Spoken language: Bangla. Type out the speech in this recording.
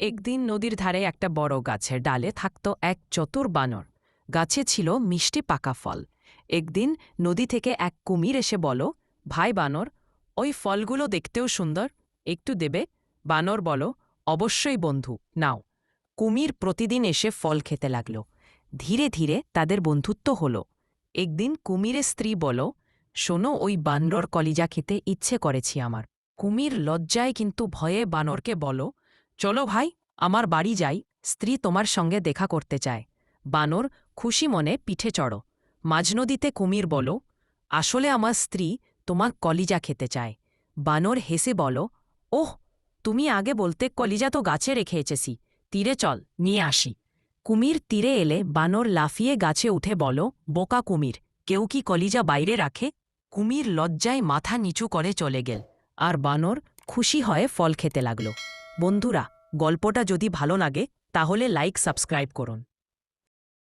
একদিন নদীর ধারে একটা বড় গাছের ডালে থাকত এক চতুর বানর। গাছে ছিল মিষ্টি পাকা ফল। একদিন নদী থেকে এক কুমির এসে বল, ভাই বানর, ওই ফলগুলো দেখতেও সুন্দর, একটু দেবে? বানর বল, অবশ্যই বন্ধু, নাও। কুমির প্রতিদিন এসে ফল খেতে লাগল। ধীরে ধীরে তাদের বন্ধুত্ব হল। একদিন কুমিরের স্ত্রী বল, শোনো, ওই বানর কলিজা খেতে ইচ্ছে করেছি আমার। কুমির লজ্জায় কিন্তু ভয়ে বানরকে বল, চলো ভাই, আমার বাড়ি যাই, স্ত্রী তোমার সঙ্গে দেখা করতে চায়। বানর খুশি মনে পিঠে চড়ো। মাঝনদীতে কুমির বল, আসলে আমার স্ত্রী তোমার কলিজা খেতে চায়। বানর হেসে বল, ওহ, তুমি আগে বলতে কলিজা তো গাছে রেখে এসেছি, তীরে চল, নিয়ে আসি। কুমির তীরে এলে বানর লাফিয়ে গাছে উঠে বল, বোকা কুমির, কেউ কি কলিজা বাইরে রাখে? কুমির লজ্জায় মাথা নিচু করে চলে গেল, আর বানর খুশি হয়ে ফল খেতে লাগল। বন্ধুরা, গল্পটা যদি ভালো লাগে তাহলে লাইক সাবস্ক্রাইব করুন।